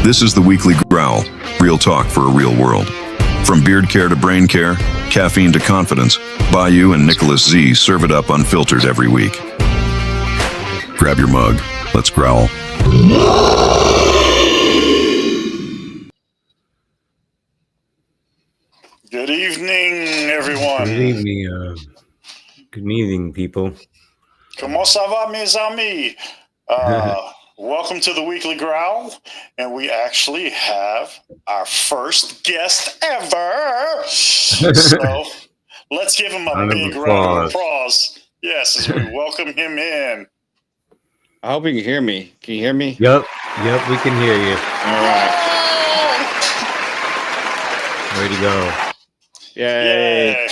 This is the Weekly Growl, real talk for a real world. From beard care to brain care, caffeine to confidence, Bayou and Nicholas Z serve it up unfiltered every week. Grab your mug, let's growl. Good evening, everyone. Good evening, people. Comment ça va, mes amis? Welcome to the Weekly Growl, and we actually have our first guest ever. So let's give him a big round of applause. Yes, as we welcome him in. I hope you can hear me. Can you hear me? Yep, we can hear you. All right. Way to go. Yay.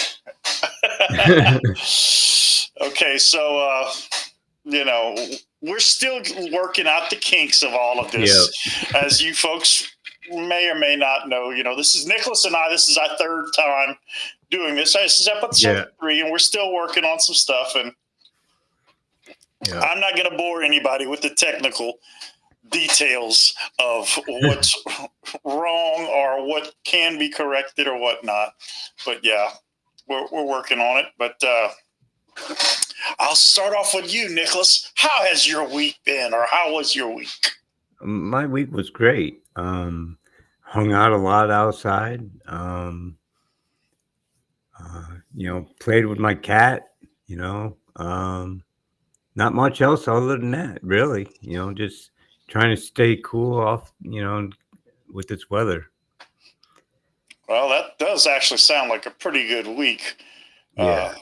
Okay, so, we're still working out the kinks of all of this. Yep. As you folks may or may not know, this is Nicholas and I. This is our third time doing this. This is episode 3, and we're still working on some stuff. And I'm not going to bore anybody with the technical details of what's wrong or what can be corrected or whatnot. But we're working on it. But I'll start off with you, Nicholas. How has your week been, or how was your week? My week was great. Hung out a lot outside. Played with my cat. Not much else other than that, really. Just trying to stay cool off, with this weather. Well, that does actually sound like a pretty good week. Yeah.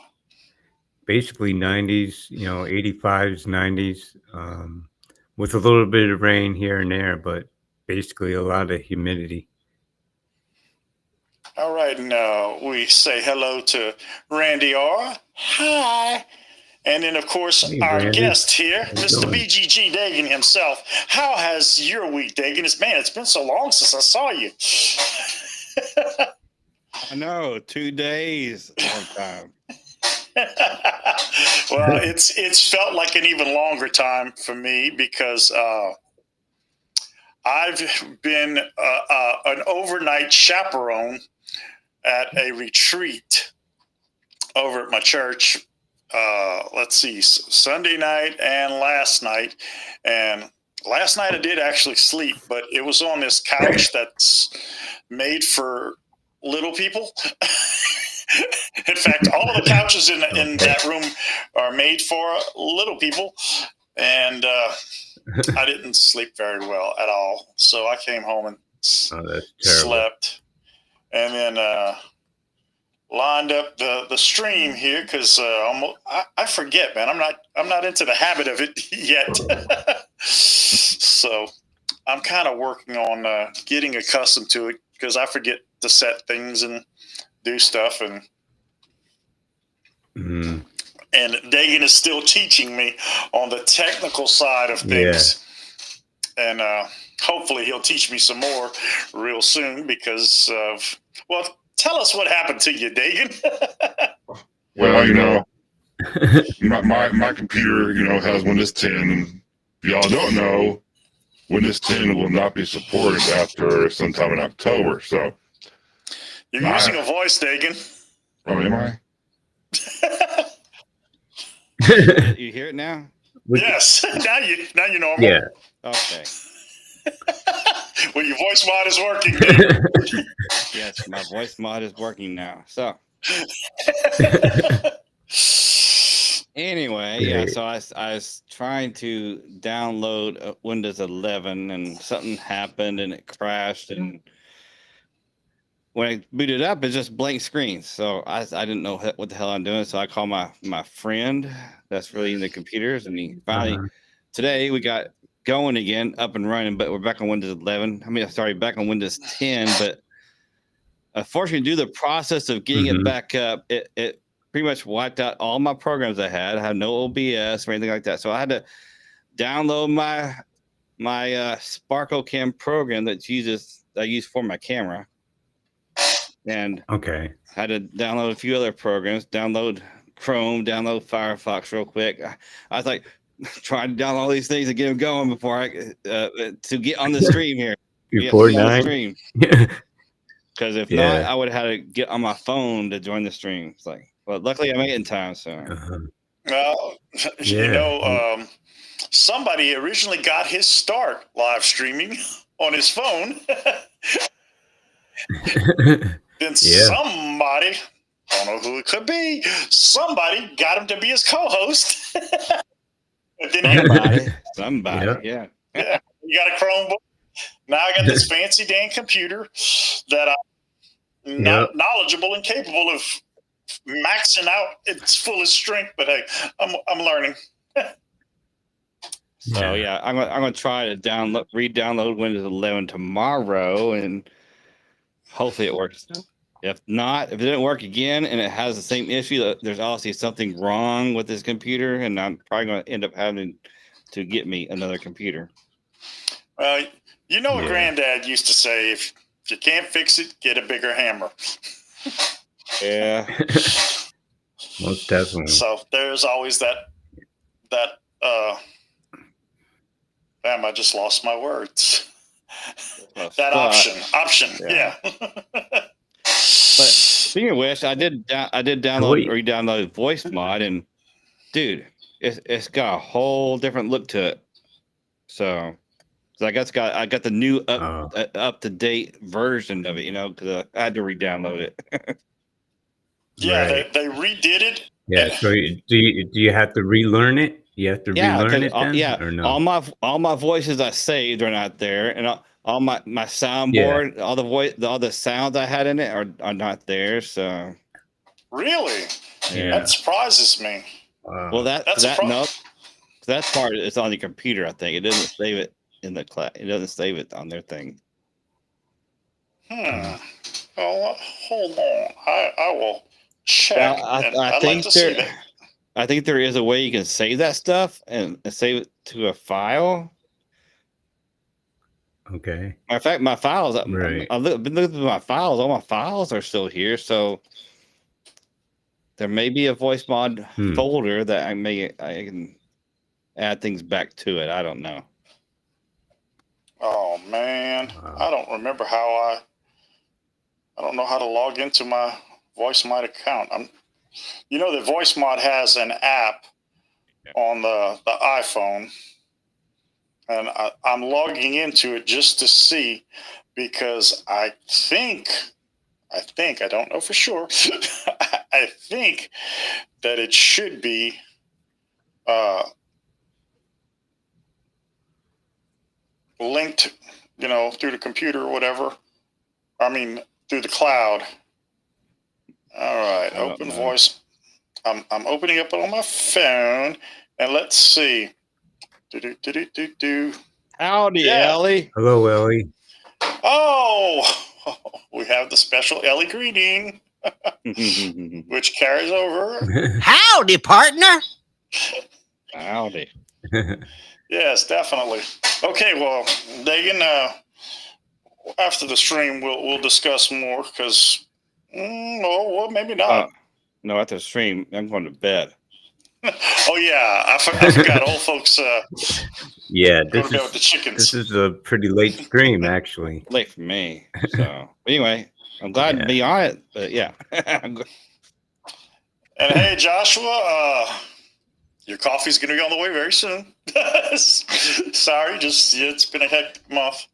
Basically 90s, 85s, 90s, with a little bit of rain here and there, but basically a lot of humidity. All right, now we say hello to Randy R. Hi. And then, of course, our Randy. Guest here, Mr. BGG Dagan himself. How has your week, Dagan? It's been so long since I saw you. I know, 2 days. Long time. Well, it's felt like an even longer time for me because I've been an overnight chaperone at a retreat over at my church. Sunday night and last night. And last night I did actually sleep, but it was on this couch that's made for little people. In fact, all of the couches in that room are made for little people. And I didn't sleep very well at all. So I came home and slept. And then lined up the stream here because I forget, man. I'm not into the habit of it yet. So I'm kind of working on getting accustomed to it because I forget to set things and do stuff, and Dagan is still teaching me on the technical side of things, and hopefully he'll teach me some more real soon because tell us what happened to you, Dagan. Well, my computer, has Windows 10, and if y'all don't know, Windows 10 will not be supported after sometime in October, so. You're using a voice, Dagan. Oh, am I? You hear it now? Yes. Now you normal. Yeah. Okay. Well, your voice mod is working, dude. Yes, my voice mod is working now. So anyway, so I was trying to download Windows 11 and something happened and it crashed, and when I booted up, it's just blank screen. So I didn't know what the hell I'm doing. So I called my friend that's really in the computers, and he finally today we got going again, up and running, but we're back on Windows 11. Back on Windows 10, but unfortunately, due to the process of getting it back up, it pretty much wiped out all my programs I had. I had no OBS or anything like that. So I had to download my Sparkle Cam program that I use for my camera. And I had to download a few other programs, download Chrome, download Firefox real quick. I was like trying to download all these things and get them going before I to get on the stream here. before be on the 9. stream. Because if Yeah. not, I would have had to get on my phone to join the stream. It's like, well, luckily I made it in time. So Uh-huh. You Yeah. know, somebody originally got his start live streaming on his phone. Then Yeah. somebody, I don't know who it could be, somebody got him to be his co-host. And then somebody, Yeah. yeah, you got a Chromebook. Now I got this fancy dang computer that I'm not knowledgeable and capable of maxing out its fullest strength. But hey, I'm learning. So yeah, I'm gonna try to re-download Windows 11 tomorrow, and hopefully it works. If not, if it didn't work again and it has the same issue, there's obviously something wrong with this computer, and I'm probably going to end up having to get me another computer. You know what Granddad used to say: if you can't fix it, get a bigger hammer. Yeah, most definitely. So there's always that. Damn, I just lost my words. That option, yeah. But speaking of which, I did re-download Voice Mod, and dude, it's got a whole different look to it. So I got the new up to date version of it, you know, because I had to re-download it. Yeah, Right. they redid it. Yeah. So do you have to relearn it? You have to relearn it then, or no? All my voices I saved are not there, and all my soundboard, all the sounds I had in it are not there. So really, that surprises me. Well, that's part it's on the computer. I think it doesn't save it in the cloud. It doesn't save it on their thing. Well, hold on. I will check. Well, I'd like to see that. I think there is a way you can save that stuff and save it to a file. Okay. Matter of fact, my files. Right. I've been looking through my files. All my files are still here, so there may be a voice mod folder that I can add things back to it. I don't know. Oh man, I don't remember how I don't know how to log into my VoiceMod account. You know that VoiceMod has an app on the iPhone, and I'm logging into it just to see, because I think I don't know for sure. I think that it should be linked, you know, through the computer or whatever. I mean, through the cloud. All right, open voice. I'm opening up on my phone, and let's see. Howdy, Ellie. Hello, Ellie. Oh, we have the special Ellie greeting, which carries over. Howdy, partner. Howdy. Yes, definitely. Okay, well, Dagan, after the stream, we'll discuss more, because, well, maybe not. No, after the stream, I'm going to bed. Oh yeah, I forgot. Old folks. Yeah, go to bed with the chickens. This is a pretty late stream, actually. Late for me. So anyway, I'm glad to be on it. But yeah. And hey, Joshua, your coffee's going to be on the way very soon. Sorry, it's been a hectic month.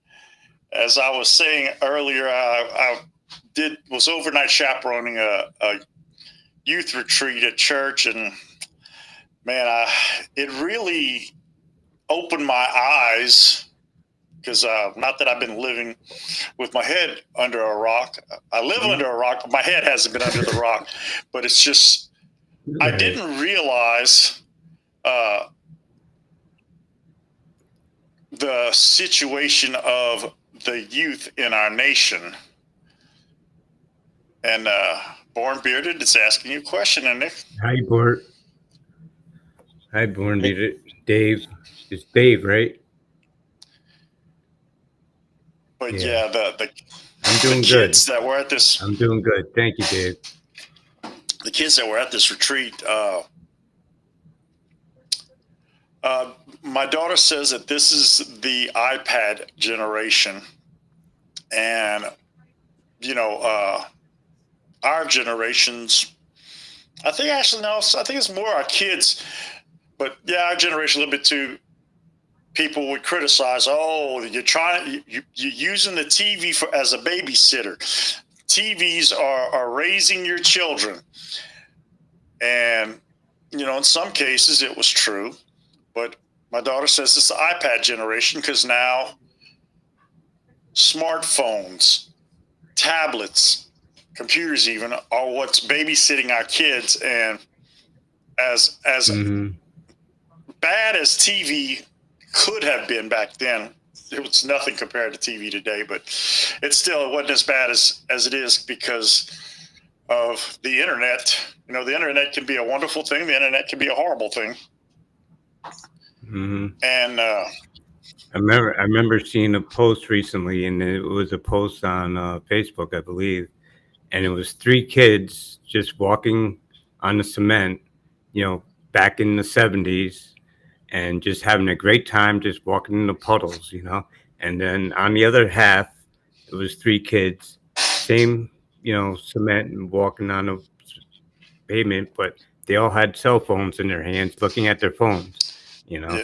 As I was saying earlier, I was overnight chaperoning a youth retreat at church, and man, it really opened my eyes, because not that I've been living with my head under a rock. I live under a rock, but my head hasn't been under the rock. But it's just, I didn't realize the situation of the youth in our nation. And Born Bearded is asking you a question, and Nick. Hi, Bort. Hi, Born Bearded. Dave. It's Dave, right? But yeah, I'm doing the good. kids that were at this. I'm doing good. Thank you, Dave. The kids that were at this retreat. My daughter says that this is the iPad generation, And, our generations, I think actually, no, I think it's more our kids, but yeah, our generation a little bit too. People would criticize, oh, you're using the TV as a babysitter. TVs are raising your children. And, in some cases it was true, but my daughter says it's the iPad generation because now smartphones, tablets, computers even are what's babysitting our kids. And as bad as TV could have been back then, it was nothing compared to TV today, but it wasn't as bad as it is because of the internet. The internet can be a wonderful thing. The internet can be a horrible thing. And I remember seeing a post recently, and it was a post on Facebook, I believe, and it was 3 kids just walking on the cement, back in the 70s, and just having a great time, just walking in the puddles, And then on the other half, it was 3 kids, same, cement and walking on the pavement, but they all had cell phones in their hands, looking at their phones. Yeah.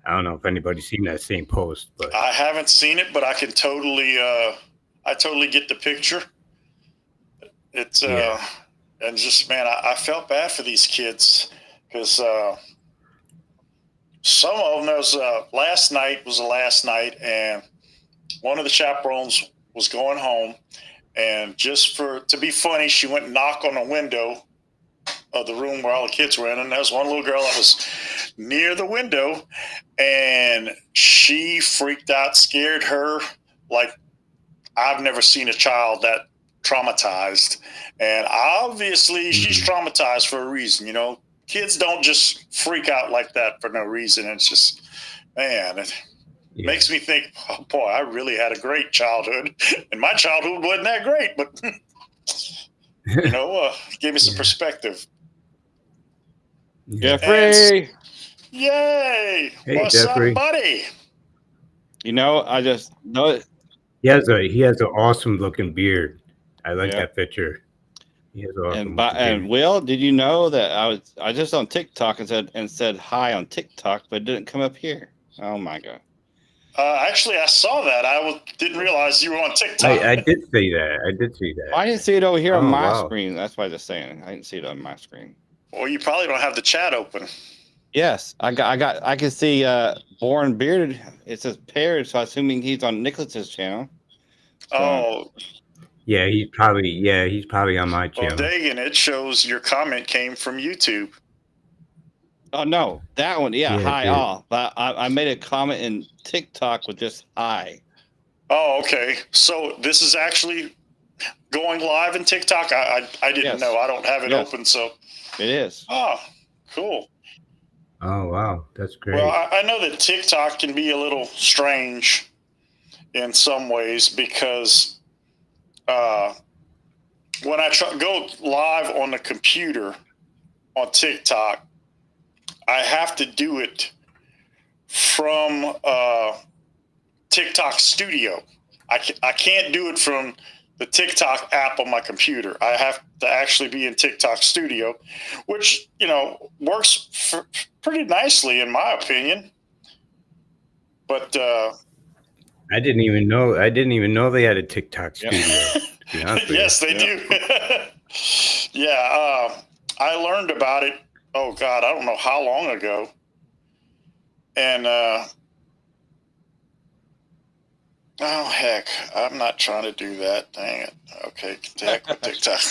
I don't know if anybody's seen that same post, but I haven't seen it, but I can totally, I totally get the picture. It's and just, man, I felt bad for these kids because some of them last night was the last night, and one of the chaperones was going home, and just to be funny, she went and knocked on the window of the room where all the kids were in, and there was one little girl that was near the window, and she freaked out, scared her like I've never seen a child that traumatized. And obviously she's traumatized for a reason. Kids don't just freak out like that for no reason. It's just, man, it makes me think, oh boy, I really had a great childhood, and my childhood wasn't that great, but gave me some perspective. Jeffrey. Yay! Hey, What's Jeffrey. up, buddy? I just know he has an awesome looking beard. I like that picture. He has an awesome and Will, did you know that I just on TikTok and said hi on TikTok, but it didn't come up here? Oh my god! Actually, I saw that. I didn't realize you were on TikTok. I did see that. I didn't see it over here on my screen. That's why I was just saying I didn't see it on my screen. Well, you probably don't have the chat open. Yes, I can see Born Bearded. It says paired, so I'm assuming he's on Nicholas's channel. So. Oh. Yeah, he's probably on my channel. Well, Dagan, it shows your comment came from YouTube. Oh no, that one, hi all. But I made a comment in TikTok with just hi. Oh, okay. So this is actually going live in TikTok. I didn't know. I don't have it open, so it is. Oh, cool. Oh wow, that's great. Well, I know that TikTok can be a little strange in some ways because when I go live on the computer on TikTok, I have to do it from TikTok Studio. I can't do it from the TikTok app on my computer. I have to actually be in TikTok Studio, which, works pretty nicely in my opinion. But I didn't even know they had a TikTok Studio. Yes, they do. I learned about it. Oh God, I don't know how long ago. And oh heck, I'm not trying to do that. Dang it. Okay, heck with TikTok.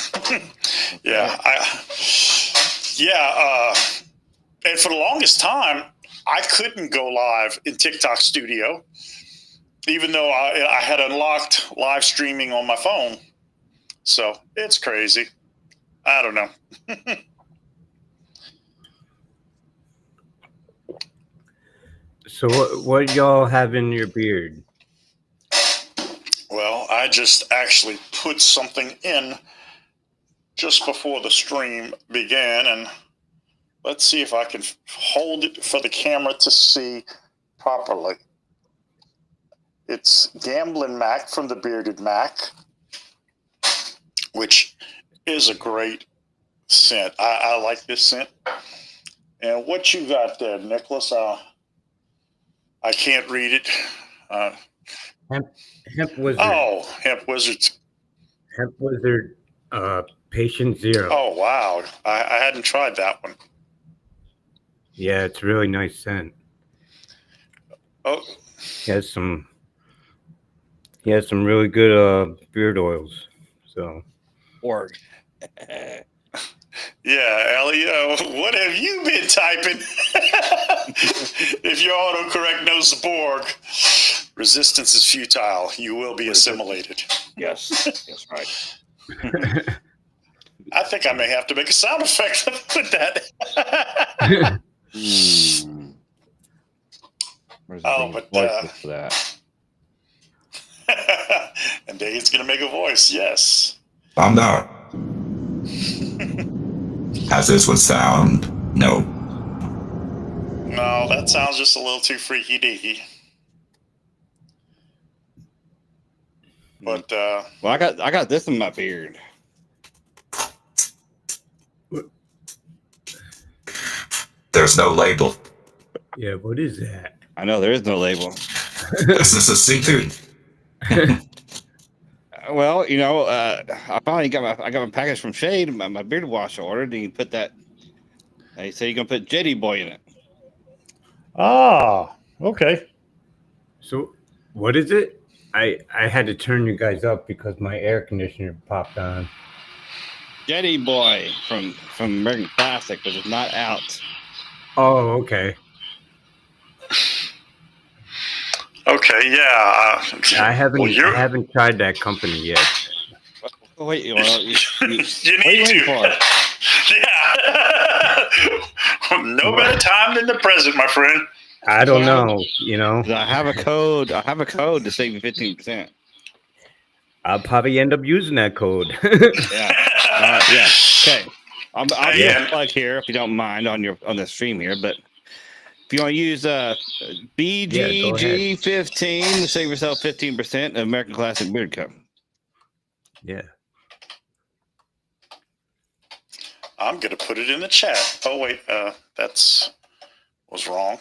And for the longest time, I couldn't go live in TikTok Studio, even though I had unlocked live streaming on my phone. So it's crazy. I don't know. So what y'all have in your beard? Well, I just actually put something in just before the stream began, and let's see if I can hold it for the camera to see properly. It's Gamblin' Mac from the Bearded Mac, which is a great scent. I like this scent. And what you got there, Nicholas? I can't read it. Hemp Wizard. Oh, Hemp Wizards. Hemp Wizard, Patient Zero. Oh, wow. I hadn't tried that one. Yeah, it's a really nice scent. Oh, He has some really good beard oils. So Org. yeah, Ellie, what have you been typing? If your autocorrect knows the Borg, resistance is futile. You will be assimilated. Yes, that's right. I think I may have to make a sound effect with that. Where's Oh, the but, voice for that? And Dave's going to make a voice, yes. I'm not. As this would sound, no. No, that sounds just a little too freaky deaky. But Well, I got this in my beard. There's no label. yeah, what is that? I know there is no label. This is a secret. Well, you know, I finally got my package from Shade, my beard wash I ordered, and you put that. He said you're gonna put Jetty Boy in it. Ah, okay. So, what is it? I had to turn you guys up because my air conditioner popped on. Jetty Boy from American Classic, but it's not out. Oh, okay. okay, yeah. I haven't Well, I haven't tried that company yet. Oh, wait, well, you you what are you need waiting to. for? Yeah. No better time than the present, my friend. I don't know. You know, I have a code. I have a code to save you 15%. I'll probably end up using that code. Yeah. Yeah. Okay. I'll Hey, do yeah. a plug here if you don't mind on the stream here, but if you want to use BGG15 to save yourself 15% of American Classic Beard Cup. yeah. I'm going to put it in the chat. Oh, wait. Was wrong.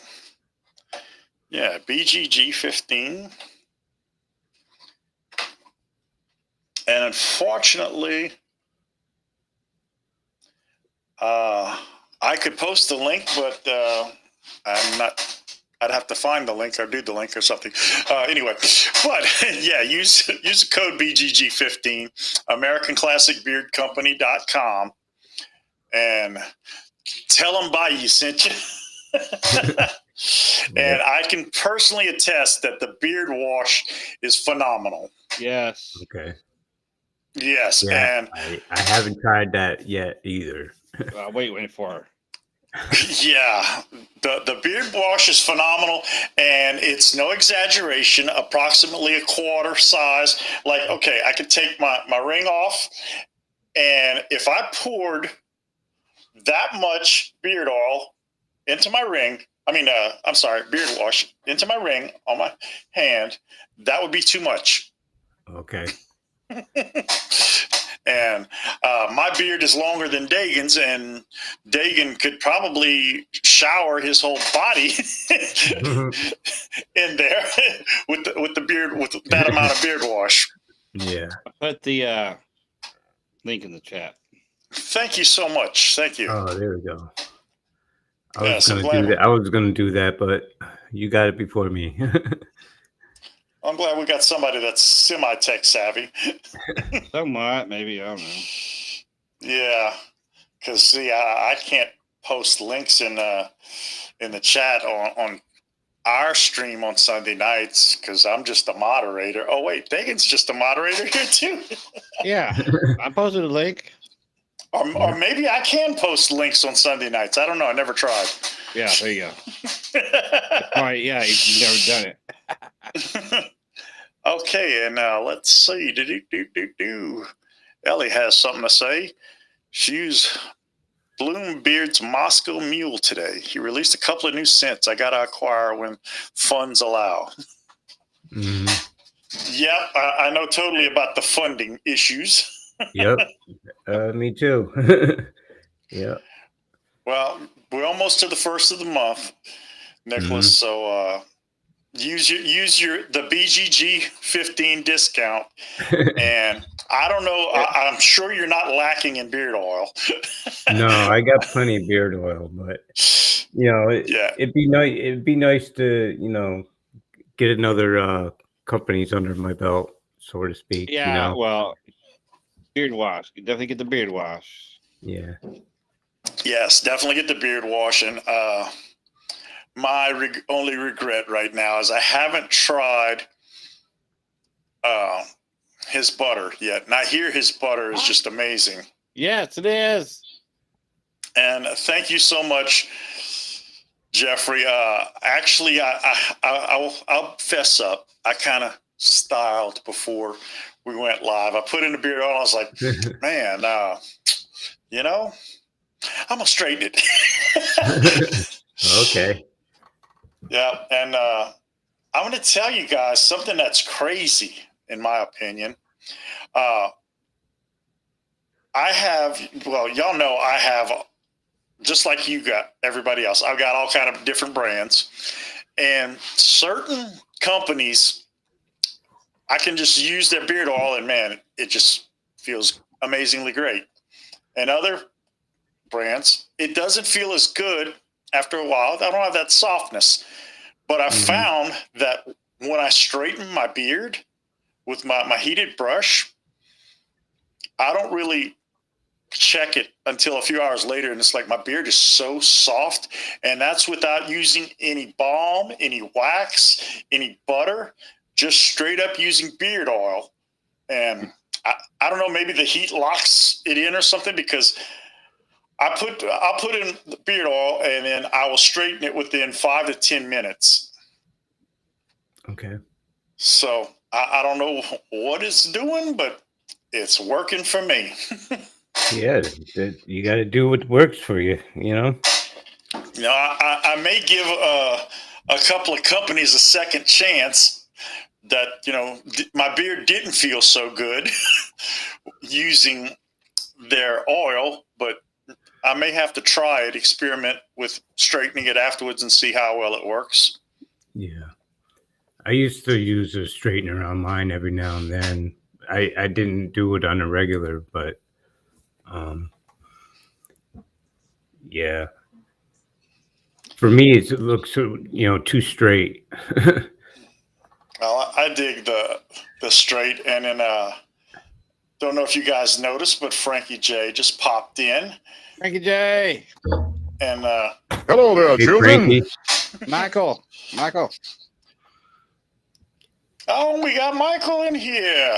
Yeah, BGG15. And unfortunately, I could post the link, but I'm not. I'd have to find the link or do the link or something. Anyway, but yeah, use the code BGG15, AmericanClassicBeardCompany.com, and tell them Bayou sent you. And I can personally attest that the beard wash is phenomenal. Yes. Okay. Yes, Yeah, and I haven't tried that yet either. Waiting for her. yeah, the beard wash is phenomenal, and it's no exaggeration. Approximately a quarter size. Like, okay, I could take my ring off, and if I poured that much beard oil into my ring, beard wash into my ring on my hand, that would be too much. Okay. And my beard is longer than Dagan's, and Dagan could probably shower his whole body in there with the beard, with that amount of beard wash. Yeah. I put the link in the chat. Thank you so much. Thank you. Oh, there we go. I Yes, was I'm gonna do glad- that. I was gonna do that, but you got it before me. I'm glad we got somebody that's semi-tech savvy. Somewhat, maybe, I don't know. Yeah, because see, I can't post links in the chat on our stream on Sunday nights because I'm just a moderator. Oh wait, Dagan's just a moderator here too. Yeah, I posted a link. Or maybe I can post links on Sunday nights. I don't know. I never tried. Yeah, there you go. All right, yeah, you've never done it. Okay, and let's see. Ellie has something to say. She used Bloombeard's Moscow Mule today. He released a couple of new scents I got to acquire when funds allow. Hmm. Yep, I know totally about the funding issues. Yep. Me too. Yep. Well, we're almost to the first of the month, Nicholas. Hmm. So use the BGG 15 discount. And I don't know. I'm sure you're not lacking in beard oil. No, I got plenty of beard oil, but Yeah. it'd be nice. It'd be nice to get another companies under my belt, so to speak. Yeah, well, beard wash. You definitely get the beard wash. Yeah. Yes, definitely get the beard washing. My only regret right now is I haven't tried his butter yet. And I hear his butter is just amazing. Yes, it is. And thank you so much, Jeffrey. Actually, I'll fess up. I kind of styled before we went live. I put in the beard on. I was like, man, I'm gonna straighten it. Okay. Yeah, and I'm gonna tell you guys something that's crazy, in my opinion. Y'all know I have, just like you got everybody else, I've got all kind of different brands, and certain companies, I can just use their beard oil and man, it just feels amazingly great. And other brands, it doesn't feel as good after a while. I don't have that softness, but I found that when I straighten my beard with my heated brush, I don't really check it until a few hours later, and it's like my beard is so soft, and that's without using any balm, any wax, any butter, just straight up using beard oil. And I don't know, maybe the heat locks it in or something, because I'll put in the beard oil and then I will straighten it within 5 to 10 minutes. Okay. So I don't know what it's doing, but it's working for me. Yeah, you got to do what works for you. I may give a couple of companies a second chance that, my beard didn't feel so good using their oil, but I may have to try it, experiment with straightening it afterwards and see how well it works. Yeah. I used to use a straightener on mine every now and then. I didn't do it on a regular, but yeah. For me, it looks too straight. Well, I dig the straight, and then don't know if you guys noticed, but Frankie J just popped in, Frankie J. and Hello there, Hey, children. Frankie. Michael. oh, we got Michael in here,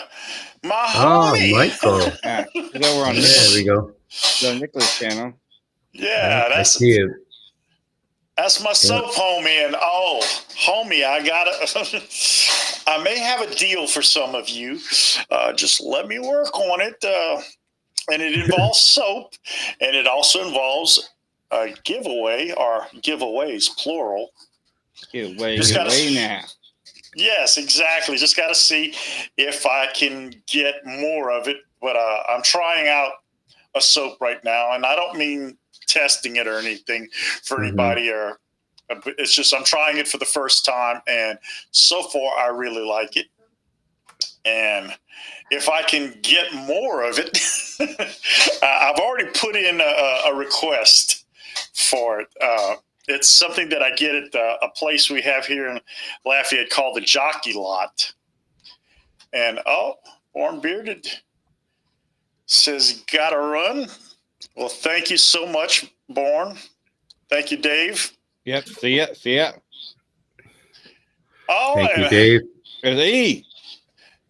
my Oh, homie. Michael. Yeah, he's over on There we go. the Nicholas channel. Yeah, I see it. that's my soap homie, and homie, I may have a deal for some of you. Just let me work on it, and it involves soap, and it also involves a giveaway, or giveaways plural. Get away now. Yes, exactly. Just got to see if I can get more of it. But I'm trying out a soap right now, and I don't mean testing it or anything for anybody, or it's just I'm trying it for the first time, and so far I really like it. And if I can get more of it, I've already put in a request for it. It's something that I get at a place we have here in Lafayette called the Jockey Lot. And Born Bearded says, gotta run. Well, thank you so much, Born. Thank you, Dave. Yep. See ya. Oh, Thank you, Dave. There's E.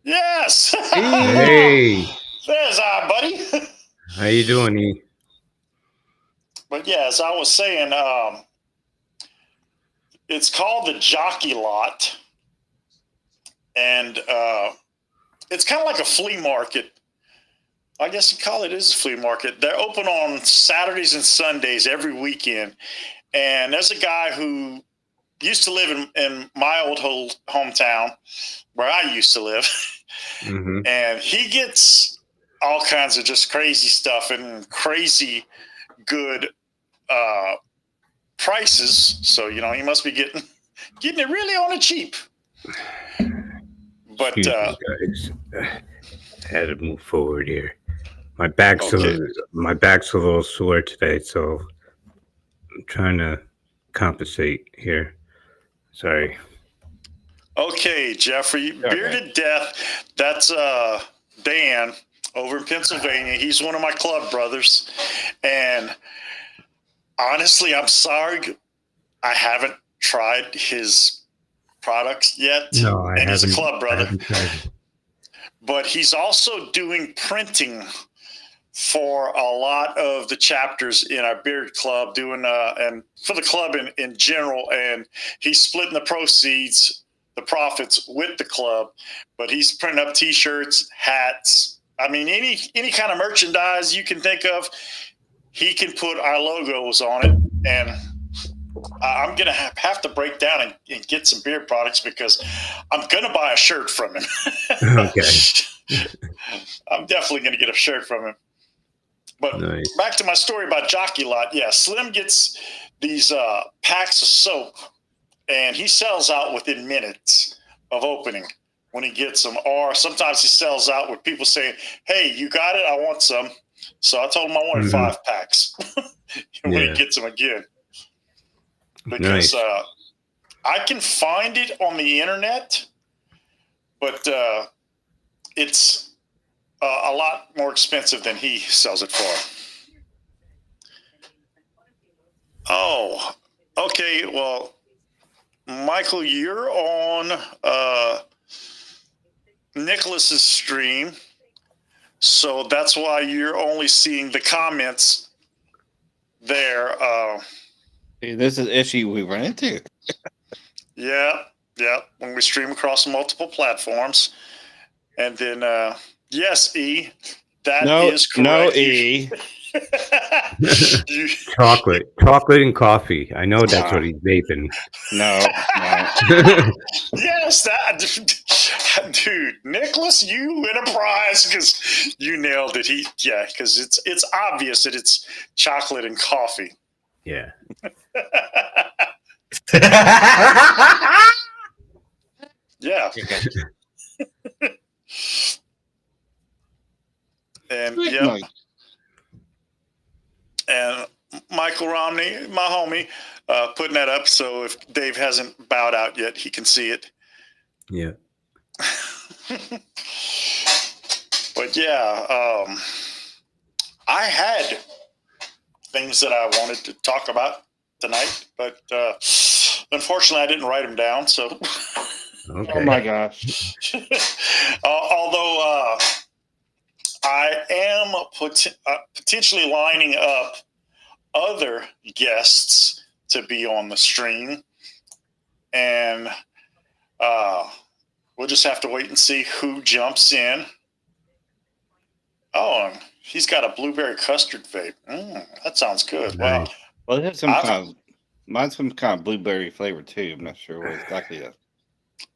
Yes. Hey, There's our buddy. how you doing, E? But yeah, as I was saying, it's called the Jockey Lot, and it's kind of like a flea market. I guess you call it is a flea market. They're open on Saturdays and Sundays every weekend, and there's a guy who used to live in my old hometown where I used to live. Mm-hmm. And he gets all kinds of just crazy stuff and crazy good prices. So, he must be getting it really on the cheap. But Excuse me, guys. I had to move forward here. My back's a little sore today, so I'm trying to compensate here. Sorry. Okay, Jeffrey, Bearded Death. That's Dan over in Pennsylvania. He's one of my club brothers, and honestly, I'm sorry, I haven't tried his products yet. No, I haven't. He's a club brother, Tried. But he's also doing printing for a lot of the chapters in our Beard Club, doing and for the club in general, and he's splitting the proceeds, the profits with the club, but he's printing up T-shirts, hats. I mean, any kind of merchandise you can think of, he can put our logos on it. And I'm going to have to break down and get some beard products because I'm going to buy a shirt from him. Okay. I'm definitely going to get a shirt from him. But nice. Back to my story about Jockey Lot. Yeah, Slim gets these packs of soap, and he sells out within minutes of opening when he gets them. Or sometimes he sells out with people saying, hey, you got it? I want some. So I told him I wanted 5 packs when he gets them again. Because I can find it on the internet, but it's a lot more expensive than he sells it for. Oh, okay. Well, Michael, you're on Nicholas's stream, so that's why you're only seeing the comments there. This is an issue we run into. Yeah. When we stream across multiple platforms, and then yes, E, that is correct. No, E. Chocolate and coffee. I know that's what he's vaping. No. Yes, dude, Nicholas, you win a prize because you nailed it. Because it's obvious that it's chocolate and coffee. Yeah. Yeah. And yeah. And Michael Romney, my homie, putting that up. So if Dave hasn't bowed out yet, he can see it. Yeah. But yeah, I had things that I wanted to talk about tonight, but unfortunately I didn't write them down. So, okay. Oh my gosh. Although I am potentially lining up other guests to be on the stream, and we'll just have to wait and see who jumps in. Oh, he's got a blueberry custard vape. That sounds good. Nice. Well, it has mine's some kind of blueberry flavor too. I'm not sure what exactly that.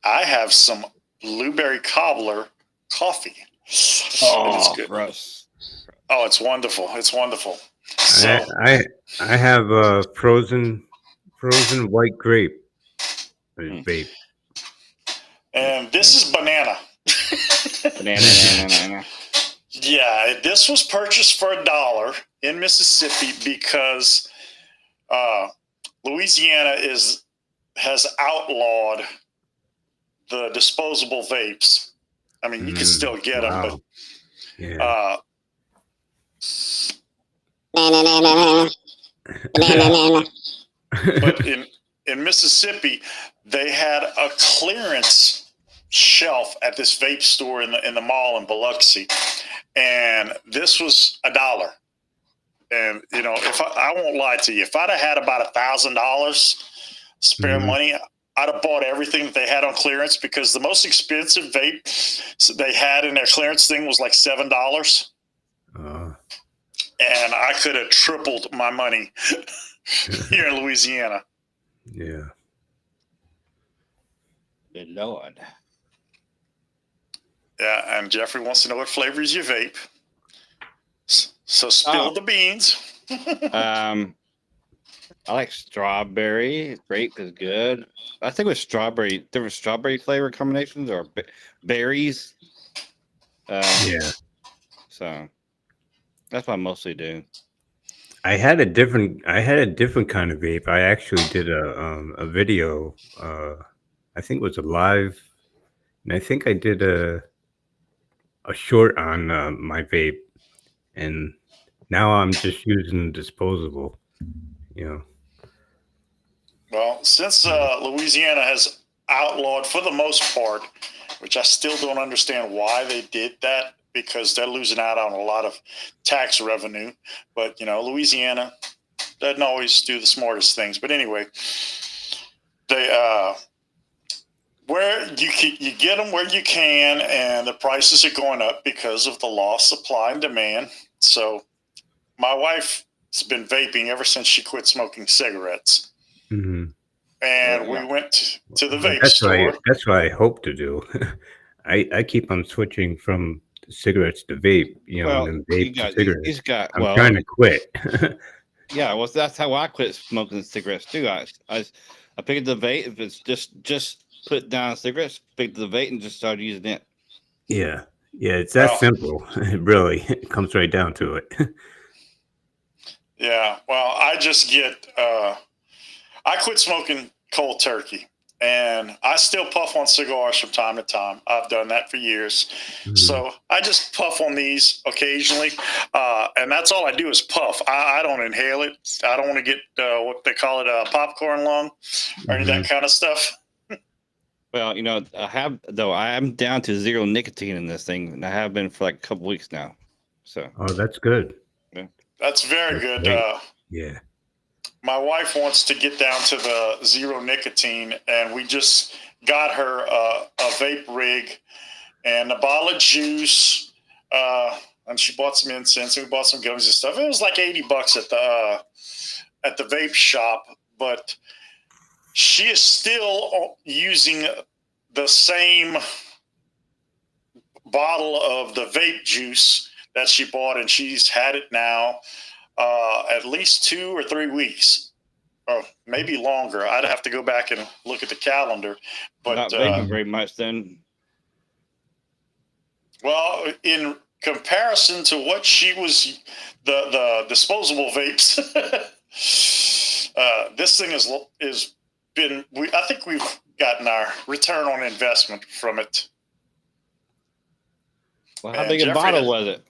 I have some blueberry cobbler coffee. Oh, it's good. Gross. Oh, it's wonderful. It's wonderful. So I have a frozen white grape vape. And this is banana. Banana. Yeah, this was purchased for $1 in Mississippi because Louisiana has outlawed the disposable vapes. I mean, you can still get them, but yeah. But in Mississippi, they had a clearance shelf at this vape store in the mall in Biloxi, and this was $1. And if I won't lie to you, if I'd have had about $1,000 spare money, I'd have bought everything that they had on clearance, because the most expensive vape they had in their clearance thing was like $7. And I could have tripled my money here in Louisiana. Yeah. Good Lord. Yeah, and Jeffrey wants to know what flavors you vape. So spill the beans. I like strawberry. Grape is good. I think with strawberry, there were strawberry flavor combinations or berries. Yeah. So that's what I mostly do. I had a different kind of vape. I actually did a video. I think it was a live, and I think I did a short on my vape, and now I'm just using disposable. You know. Well, since Louisiana has outlawed for the most part, which I still don't understand why they did that, because they're losing out on a lot of tax revenue. But, Louisiana doesn't always do the smartest things. But anyway, they where you get them where you can, and the prices are going up because of the law of supply and demand. So my wife's been vaping ever since she quit smoking cigarettes. Mm-hmm. And we went to the vape store. That's what I hope to do. I keep on switching from cigarettes to vape, and then vape to cigarettes. I'm trying to quit. Yeah, well, that's how I quit smoking cigarettes too. I picked up the vape. If it's just put down cigarettes, picked the vape and just started using it. Yeah, it's that simple. It really comes right down to it. Yeah, well, I just get. I quit smoking cold turkey, and I still puff on cigars from time to time. I've done that for years. Mm-hmm. So I just puff on these occasionally, and that's all I do is puff. I don't inhale it. I don't want to get what they call it, popcorn lung or any of that kind of stuff. Well, I am down to 0 nicotine in this thing, and I have been for like a couple weeks now. So. Oh, that's good. Yeah. That's very good. Yeah. My wife wants to get down to the 0 nicotine, and we just got her a vape rig and a bottle of juice, and she bought some incense, and we bought some gummies and stuff. It was like $80 at the vape shop, but she is still using the same bottle of the vape juice that she bought, and she's had it now at least 2 or 3 weeks, or maybe longer. I'd have to go back and look at the calendar. But not vaping very much then. Well, in comparison to what she was, the disposable vapes, this thing is been. I think we've gotten our return on investment from it. Well, how big a bottle was it?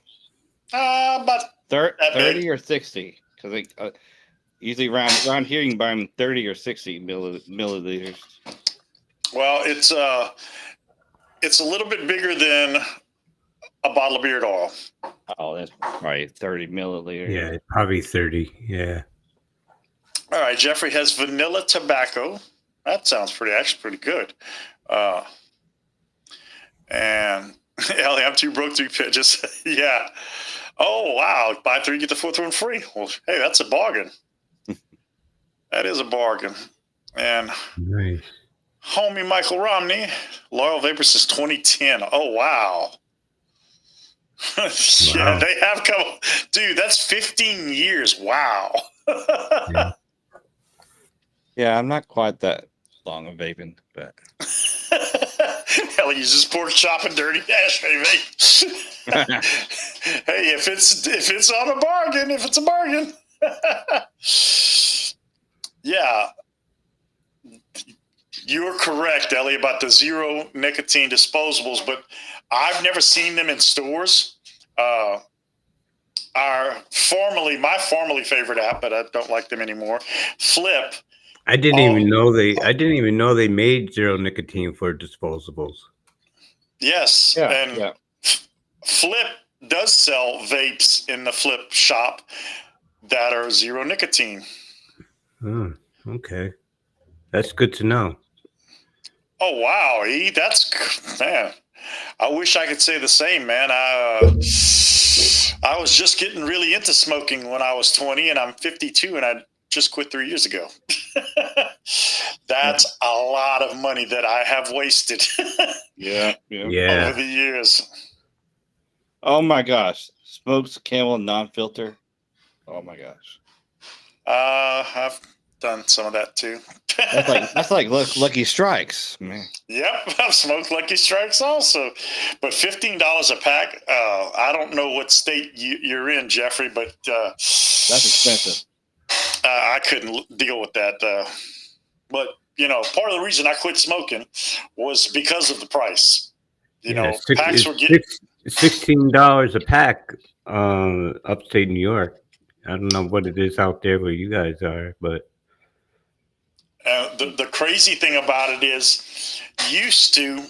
About 30 or 60, because usually around here you can buy them 30 or 60 milliliters. Well, it's a little bit bigger than a bottle of beard oil. Oh, that's probably 30 milliliters. Yeah, probably 30. Yeah. All right, Jeffrey has vanilla tobacco. That sounds actually pretty good. And Ellie, I'm too broke to pitches. Yeah. Oh, wow. Buy 3, get the 4th one free. Well, hey, that's a bargain. That is a bargain. And nice. Homie Michael Romney, Loyal Vapor since 2010. Oh, wow. Yeah, they have come. Dude, that's 15 years. Wow. Yeah. Yeah, I'm not quite that long of vaping, but. Hell, uses pork chop and dirty ashtray, mate. Hey, if it's on a bargain, if it's a bargain. Yeah. You're correct, Ellie, about the 0 nicotine disposables, but I've never seen them in stores. My formerly favorite app, but I don't like them anymore, Flip. I didn't even know they made 0 nicotine for disposables. Yes, and Flip does sell vapes in the Flip shop that are 0 nicotine. Oh, okay, that's good to know. Oh wow, that's man. I wish I could say the same, man. I was just getting really into smoking when I was 20, and I'm 52, and I just quit 3 years ago. That's a lot of money that I have wasted Yeah. over the years. Oh my gosh. Smoked Camel non-filter. Oh my gosh. I've done some of that too. That's like Lucky Strikes, man. Yep, I've smoked Lucky Strikes also, but $15 a pack. I don't know what state you're in, Jeffrey, but That's expensive. I couldn't deal with that. But part of the reason I quit smoking was because of the price. Packs were getting $16 a pack. Upstate New York. I don't know what it is out there where you guys are, but the crazy thing about it is, used to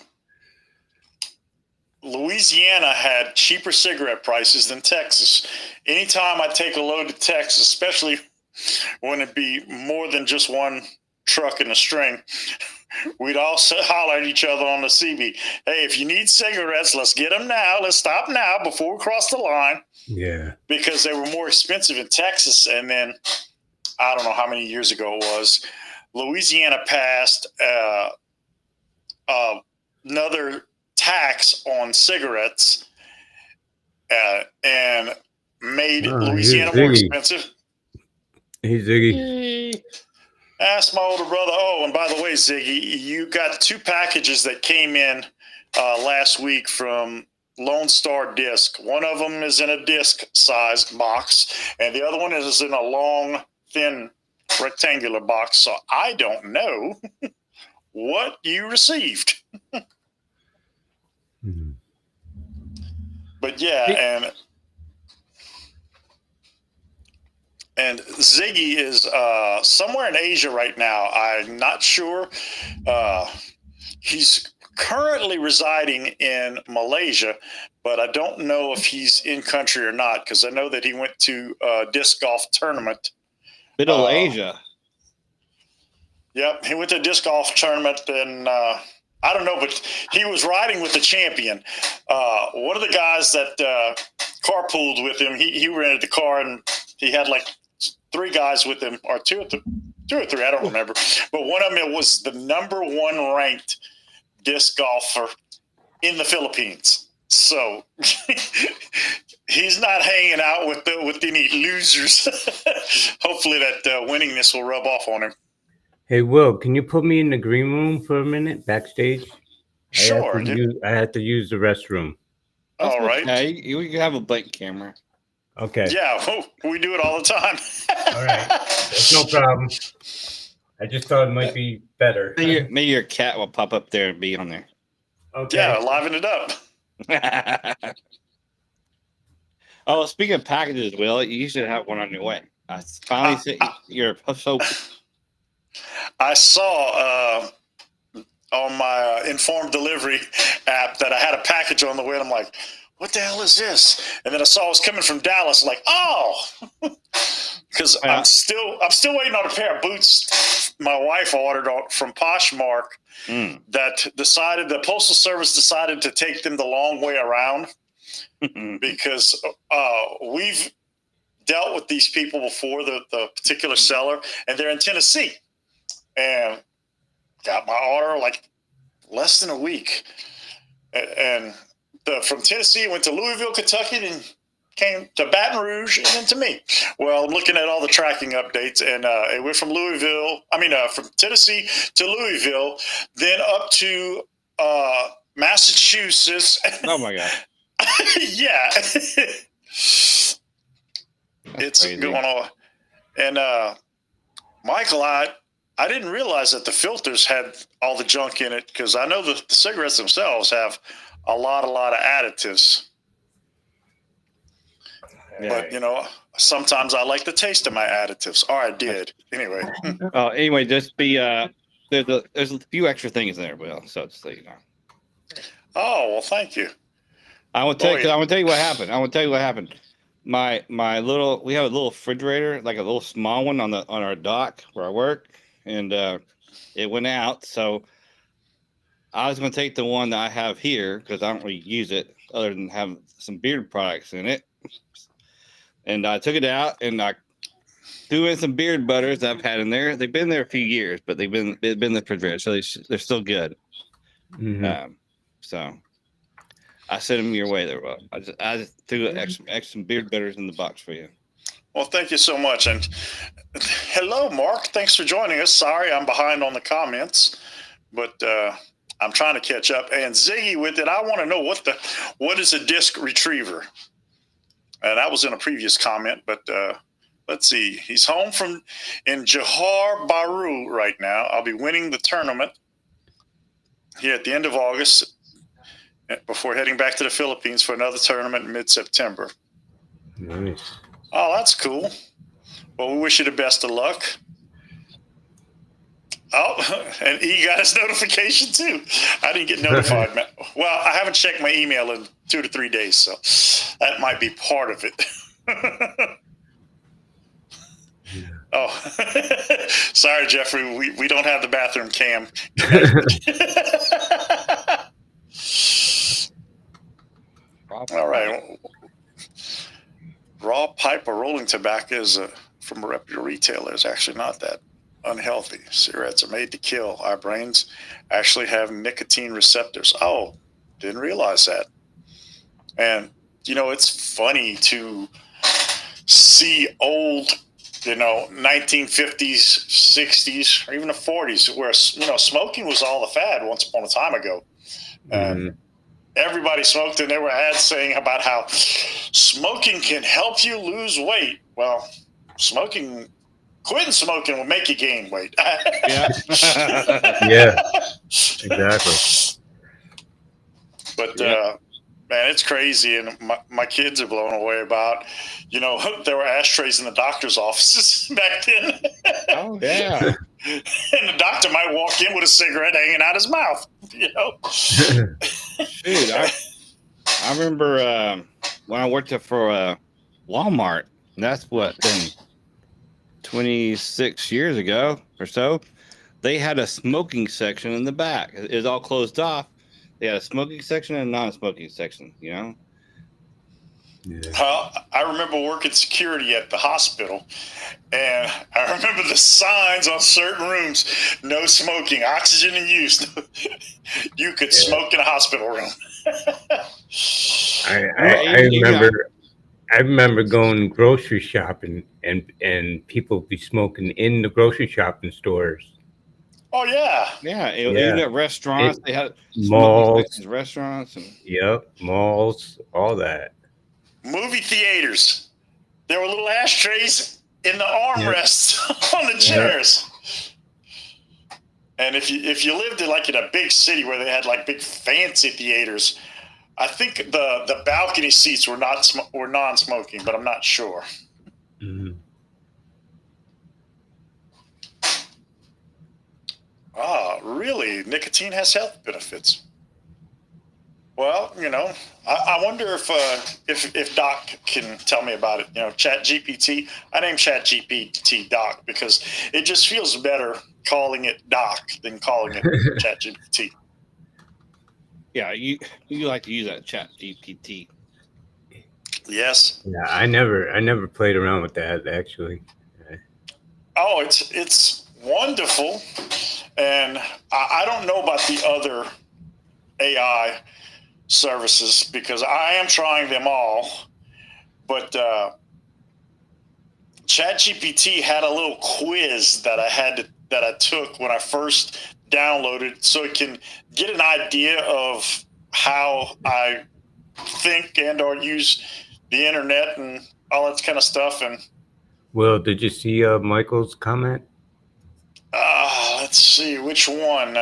Louisiana had cheaper cigarette prices than Texas. Anytime I take a load to Texas, especially when it be more than just one truck in a string, we'd all holler at each other on the CB. Hey, if you need cigarettes, let's get them now. Let's stop now before we cross the line. yeah, Because they were more expensive in Texas. And then I don't know how many years ago it was, Louisiana passed another tax on cigarettes and made Louisiana more expensive. Hey, Ziggy. Ask my older brother. Oh, and by the way, Ziggy, you got 2 packages that came in last week from Lone Star Disc. One of them is in a disc size box, and the other one is in a long, thin, rectangular box. So I don't know what you received. Mm-hmm. But yeah, and Ziggy is somewhere in Asia right now. I'm not sure. He's currently residing in Malaysia, but I don't know if he's in country or not, because I know that he went to a disc golf tournament. Middle Asia. Yep, he went to a disc golf tournament, and I don't know, but he was riding with the champion. One of the guys that carpooled with him, he rented the car, and he had like 3 guys with him, or two or three, I don't remember. But one of them was the number 1 ranked disc golfer in the Philippines. So he's not hanging out with any losers. Hopefully that winningness will rub off on him. Hey, Will, can you put me in the green room for a minute, backstage? Sure. I have to use the restroom. All right. Okay, you have a blank camera. Okay. Yeah, we do it all the time. All right. That's no problem. I just thought it might be better. Maybe your cat will pop up there and be on there. Okay. Yeah, liven it up. Oh, speaking of packages, Will, you should have one on your way. I finally sent your soap. I saw on my Informed Delivery app that I had a package on the way, and I'm like, what the hell is this? And then I saw it was coming from Dallas. I'm like, oh, because I'm still waiting on a pair of boots my wife ordered from Poshmark that the Postal Service decided to take them the long way around because we've dealt with these people before, the particular seller, and they're in Tennessee, and got my order like less than a week, and from Tennessee, it went to Louisville, Kentucky, then came to Baton Rouge, and then to me. Well, I'm looking at all the tracking updates, and it went from from Tennessee to Louisville, then up to Massachusetts. Oh my God! Yeah, it's crazy. going on. And Michael, I didn't realize that the filters had all the junk in it, because I know the cigarettes themselves have a lot of additives. Yeah. But sometimes I like the taste of my additives. Or I did. Anyway. Anyway, just be there's a few extra things there, Will. So just so you know. Oh, well, thank you. I want to tell you what happened. My we have a little refrigerator, like a little small one on our dock where I work, and it went out. So I was going to take the one that I have here, because I don't really use it other than having some beard products in it. And I took it out, and I Doing some beard butters I've had in there. They've been there a few years, but they've been in the refrigerator, so they're still good. Mhm. So I sent them your way there, Rob. I just threw extra beard butters in the box for you. Well, thank you so much. And hello, Mark. Thanks for joining us. Sorry, I'm behind on the comments, but I'm trying to catch up. And Ziggy with it, I want to know what is a disc retriever? And that was in a previous comment, but let's see. He's home in Johor Bahru right now. I'll be winning the tournament here at the end of August before heading back to the Philippines for another tournament in mid-September. Nice. Oh, that's cool. Well, we wish you the best of luck. Oh, and he got his notification too. I didn't get notified. Well, I haven't checked my email in 2 to 3 days, so that might be part of it. Yeah. Oh, sorry, Jeffrey. We don't have the bathroom cam. All right. Raw pipe or rolling tobacco is from a reputable retailer is actually not that unhealthy. Cigarettes are made to kill. Our brains actually have nicotine receptors. Oh, didn't realize that. And, it's funny to see old, 1950s, 60s, or even the 40s where, smoking was all the fad once upon a time ago. And everybody smoked, and there were ads saying about how smoking can help you lose weight. Well, quitting smoking will make you gain weight. Yeah. Yeah. Exactly. But man, it's crazy, and my kids are blown away about, there were ashtrays in the doctor's offices back then. Oh yeah. And the doctor might walk in with a cigarette hanging out his mouth. Dude, I remember when I worked for Walmart. And that's what been 26 years ago or so. They had a smoking section in the back. It was all closed off. They had a smoking section and a non-smoking section. Yeah. I remember working security at the hospital, and I remember the signs on certain rooms: no smoking, oxygen in use. You could smoke in a hospital room. I remember going grocery shopping and people be smoking in the grocery shopping stores. Oh yeah, Even at restaurants, they had malls, restaurants, and malls, all that. Movie theaters. There were little ashtrays in the armrests on the chairs. And if you lived in in a big city where they had big fancy theaters, I think the balcony seats were non-smoking, but I'm not sure. Mm-hmm. Ah, really? Nicotine has health benefits. Well, I wonder if Doc can tell me about it. Chat GPT. I named Chat GPT Doc because it just feels better calling it Doc than calling it Chat GPT. Yeah, you like to use that Chat GPT. Yes. Yeah, I never played around with that actually. Oh, it's wonderful, and I don't know about the other AI services because I am trying them all, but ChatGPT had a little quiz that I took when I first downloaded, so it can get an idea of how I think and or use the internet and all that kind of stuff. And well, did you see Michael's comment? Let's see which one.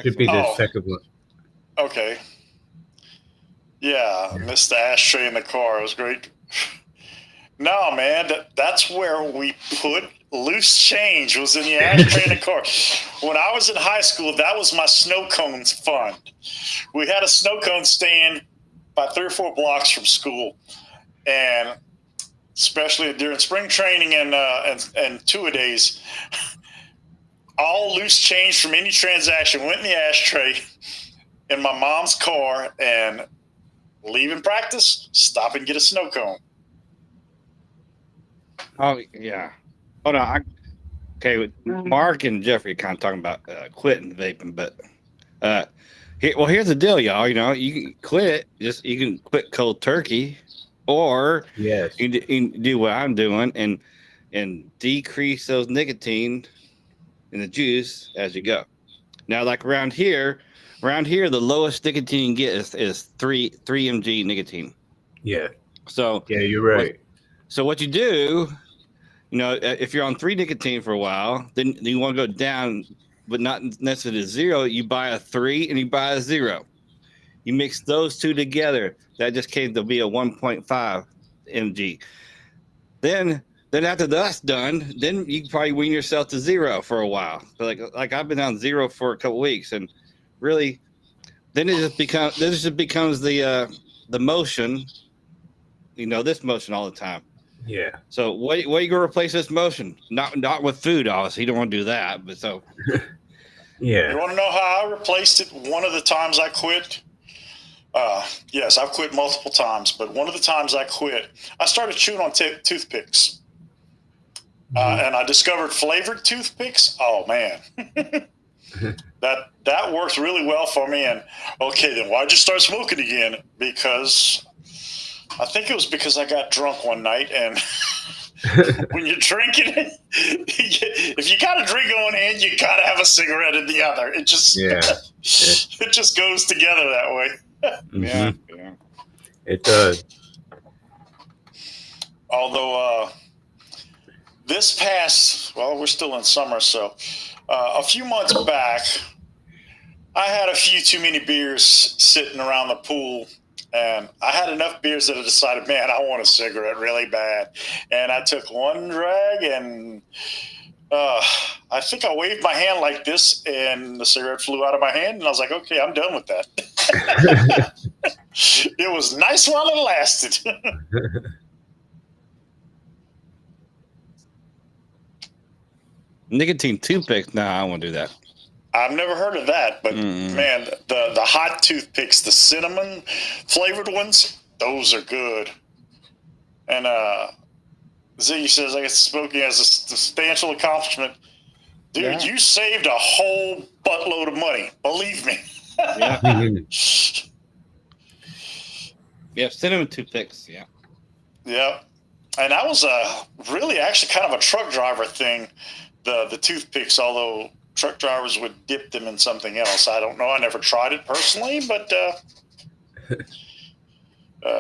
Should be the second one. Okay. Yeah, missed the ashtray in the car. It was great. No, man, that's where we put loose change, was in the ashtray in the car. When I was in high school, that was my snow cones fund. We had a snow cone stand by 3 or 4 blocks from school, and especially during spring training and two-a-days, all loose change from any transaction went in the ashtray in my mom's car, and leaving practice, stop and get a snow cone. Oh yeah. Hold on. Okay, Mark and Jeffrey kind of talking about quitting vaping, but here's the deal, y'all. You know, you can quit. You can quit cold turkey, or Yes. you can do what I'm doing and decrease those nicotine in the juice as you go. Now, like around here, the lowest nicotine you can get is 3 mg nicotine. Yeah. So Yeah, you're right. what you do, you know, if you're on 3 nicotine for a while, then you want to go down, but not necessarily to 0. You buy a 3 and you buy a 0. You mix those two together. That just came to be a 1.5 mg. Then after that's done, then you can probably wean yourself to 0 for a while. So like I've been on 0 for a couple weeks, and really, then it just becomes the motion. You know, this motion all the time. Yeah. So what are you gonna replace this motion? Not with food, obviously. You don't want to do that. But so Yeah. You want to know how I replaced it? One of the times I quit, yes, I've quit multiple times, but one of the times I quit, I started chewing on toothpicks. And I discovered flavored toothpicks. Oh man, that worked really well for me. And okay, then why'd you start smoking again? Because I think it was because I got drunk one night, and when you're drinking, if you got a drink in one hand, you gotta have a cigarette in the other. It just it just goes together that way. yeah. It does. Although this past, well, we're still in summer, so a few months back, I had a few too many beers sitting around the pool, and I had enough beers that I decided, man, I want a cigarette really bad. And I took one drag, and I think I waved my hand like this, and the cigarette flew out of my hand, and I was like, okay, I'm done with that. It was nice while it lasted. Nicotine toothpicks. No, I don't want to do that. I've never heard of that, but man, the hot toothpicks, the cinnamon flavored ones, those are good. And Ziggy says, I guess smoking as a substantial accomplishment. Dude, you saved a whole buttload of money. Believe me. Yeah. Yeah, cinnamon toothpicks. Yeah. Yeah. And that was really actually kind of a truck driver thing, the toothpicks, although truck drivers would dip them in something else. I don't know. I never tried it personally, but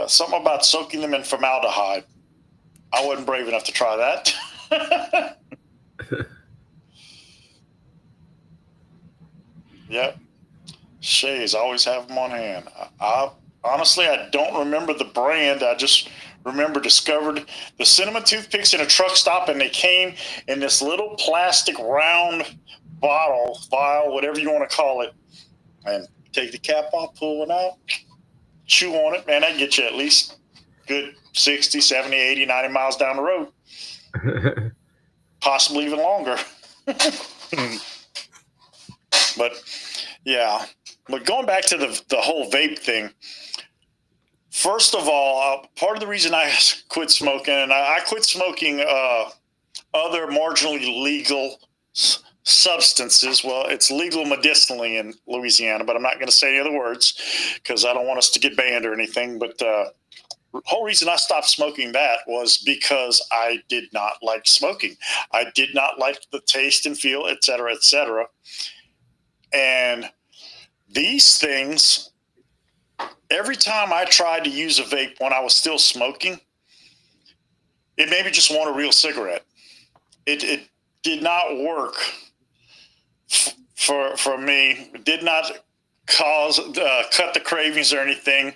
something about soaking them in formaldehyde. I wasn't brave enough to try that. Yep. Shays, always have them on hand. Honestly, I don't remember the brand. I just remember discovered the cinnamon toothpicks in a truck stop, and they came in this little plastic round bottle, vial, whatever you want to call it. And take the cap off, pull one out, chew on it. Man, that gets you at least good 60, 70, 80, 90 miles down the road. Possibly even longer. But yeah, but going back to the whole vape thing, first of all, part of the reason I quit smoking, and I quit smoking other marginally legal substances. Well, it's legal medicinally in Louisiana, but I'm not going to say any other words because I don't want us to get banned or anything. But the whole reason I stopped smoking that was because I did not like smoking. I did not like the taste and feel, et cetera, et cetera. And these things, every time I tried to use a vape when I was still smoking, it made me just want a real cigarette. It did not work for me. It did not cut the cravings or anything.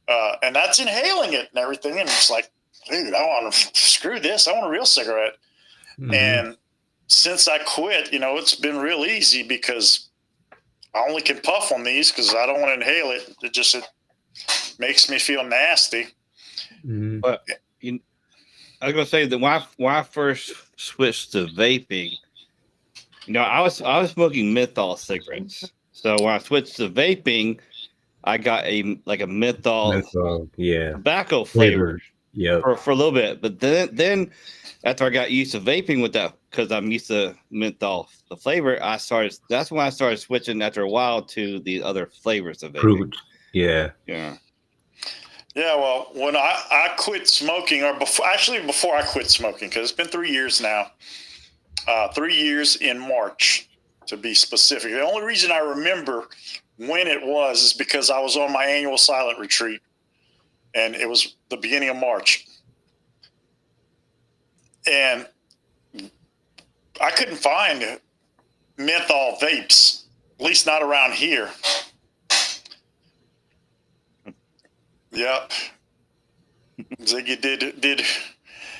And that's inhaling it and everything. And it's like, dude, I want to screw this. I want a real cigarette. Mm-hmm. And since I quit, it's been real easy because I only can puff on these because I don't want to inhale it. It makes me feel nasty. Mm-hmm. But I was gonna say that when I first switched to vaping, I was smoking menthol cigarettes. So when I switched to vaping, I got a menthol yeah, tobacco flavor. Yeah. for a little bit, but then after I got used to vaping with that, because I'm used to menthol, the flavor, that's when I started switching after a while to the other flavors of vaping. Fruit. Yeah. Yeah. Yeah, well, when I quit smoking, or before I quit smoking, because it's been 3 years now, 3 years in March, to be specific. The only reason I remember when it was is because I was on my annual silent retreat, and it was the beginning of March. And I couldn't find menthol vapes, at least not around here. Yep. Ziggy did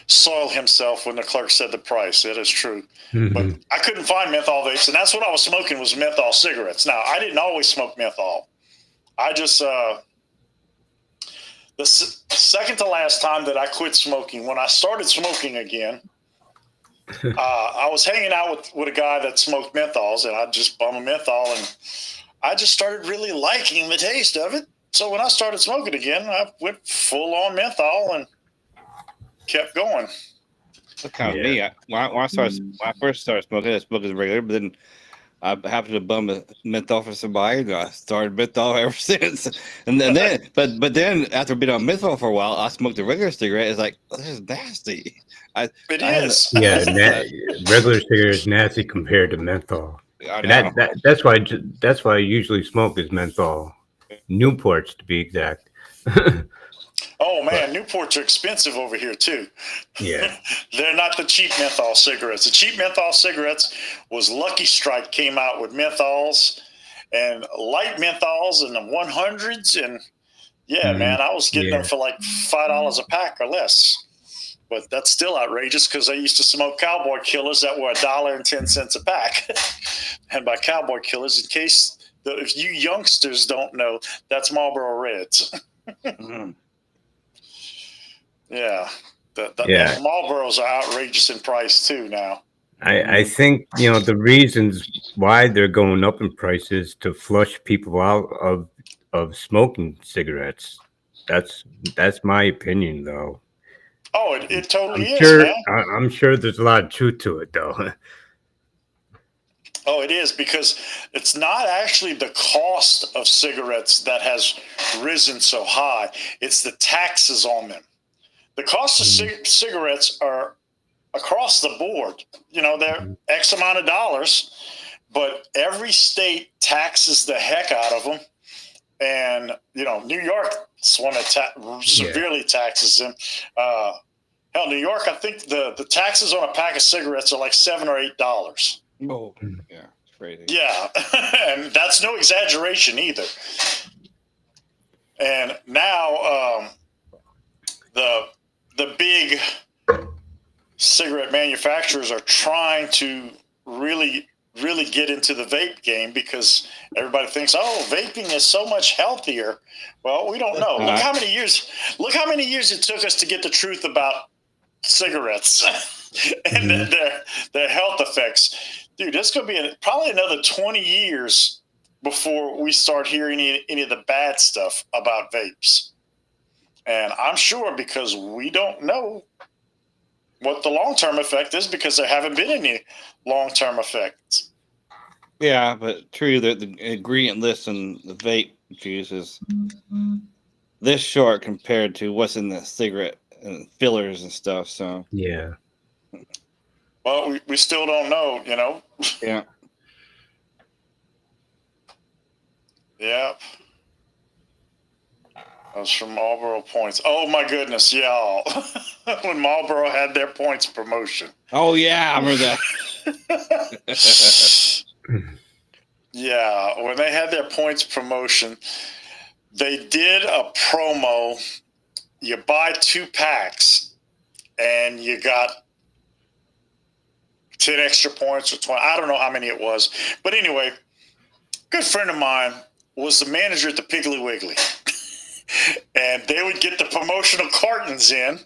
soil himself when the clerk said the price. That is true. But I couldn't find menthol vapes, and that's what I was smoking, was menthol cigarettes. Now, I didn't always smoke menthol. I just the second to last time that I quit smoking, when I started smoking again, I was hanging out with a guy that smoked menthols, and I just bum a menthol, and I just started really liking the taste of it. So when I started smoking again, I went full on menthol and kept going. That's kind of me. When I first started smoking, I smoked as regular, but then I happened to bum a menthol for somebody, and I started menthol ever since. And then, but then after being on menthol for a while, I smoked a regular cigarette. It's like, this is nasty. It is. Yeah, regular cigarette is nasty compared to menthol. And that's why I usually smoke is menthol. Newports, to be exact. Oh man, Newports are expensive over here too. Yeah. They're not the cheap menthol cigarettes. The cheap menthol cigarettes was Lucky Strike came out with menthols and light menthols and the 100s, and man, I was getting them for like $5 a pack or less. But that's still outrageous, because I used to smoke Cowboy Killers that were $1.10 a pack. And by Cowboy Killers, in case if you youngsters don't know, that's Marlboro Reds. Yeah. The Marlboros are outrageous in price too now. I think, the reasons why they're going up in prices to flush people out of smoking cigarettes. That's my opinion, though. Oh, it totally is, man. I'm sure there's a lot of truth to it, though. Oh, it is, because it's not actually the cost of cigarettes that has risen so high. It's the taxes on them. The cost of cigarettes are across the board. They're X amount of dollars, but every state taxes the heck out of them. And, New York is one that severely taxes them. Hell, New York, I think the taxes on a pack of cigarettes are like $7 or $8. Oh, yeah, it's crazy. Yeah, and that's no exaggeration either. And now the big cigarette manufacturers are trying to really get into the vape game, because everybody thinks, oh, vaping is so much healthier. Well, we don't know. Look how many years it took us to get the truth about cigarettes and their health effects. Dude, it's going to be probably another 20 years before we start hearing any of the bad stuff about vapes. And I'm sure, because we don't know what the long-term effect is, because there haven't been any long-term effects. Yeah, but true that the ingredient list in the vape juice is this short compared to what's in the cigarette and fillers and stuff. So yeah. Well, we still don't know, Yeah. Yeah. That's from Marlboro Points. Oh my goodness, y'all! When Marlboro had their points promotion. Oh yeah, I remember that. Yeah, when they had their points promotion, they did a promo. You buy 2 packs, and you got 10 extra points or 20. I don't know how many it was, but anyway, good friend of mine was the manager at the Piggly Wiggly. And they would get the promotional cartons in,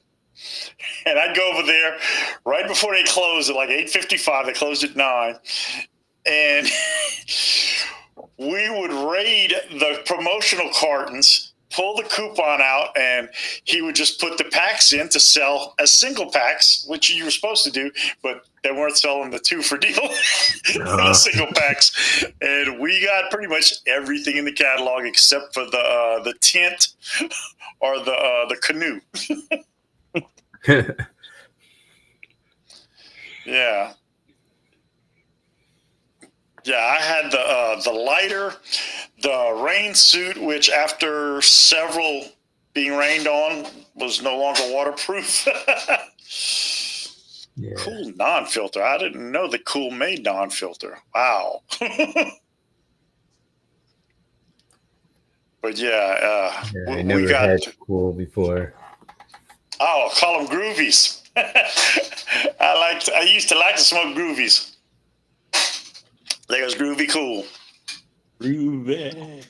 and I'd go over there right before they closed at like 8:55. They closed at 9, and we would raid the promotional cartons, pull the coupon out, and he would just put the packs in to sell as single packs, which you were supposed to do, but they weren't selling the 2 for deal the single packs. And we got pretty much everything in the catalog except for the tent or the canoe. Yeah. Yeah, I had the lighter, the rain suit, which after several being rained on was no longer waterproof. Yeah. Cool non-filter. I didn't know that Cool made non-filter. Wow. But I we never got had Cool before. call them groovies. I used to like to smoke groovies. They was groovy cool. Groovy.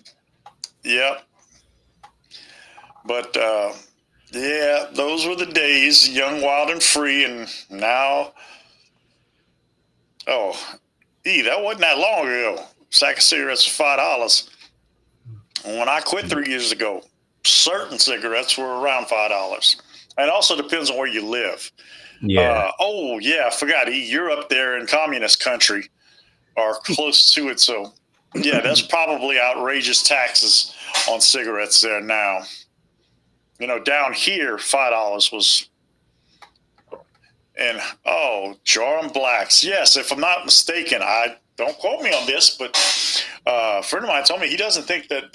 Yep. But those were the days, young, wild, and free. And now, that wasn't that long ago. A sack of cigarettes was $5. When I quit 3 years ago, certain cigarettes were around $5. It also depends on where you live. Yeah. I forgot. You're up there in communist country or close to it. So, yeah, that's probably outrageous taxes on cigarettes there now. Down here, $5 was. And, Jar Blacks. Yes, if I'm not mistaken, don't quote me on this, but a friend of mine told me he doesn't think that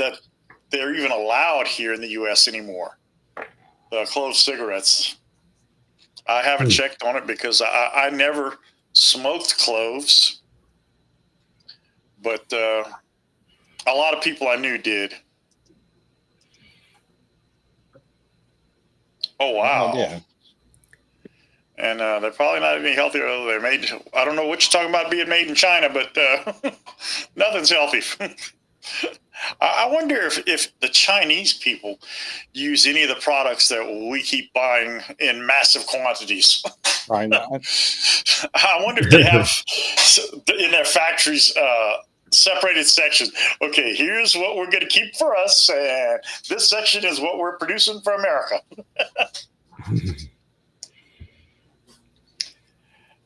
they're even allowed here in the U.S. anymore. Clove cigarettes. I haven't checked on it because I never smoked cloves. But a lot of people I knew did. Oh, wow. Oh, yeah. And they're probably not any healthier. They're made. I don't know what you're talking about being made in China, but nothing's healthy. I wonder if the Chinese people use any of the products that we keep buying in massive quantities. Why not? I wonder if they have in their factories separated sections. Okay, here's what we're going to keep for us, and this section is what we're producing for America.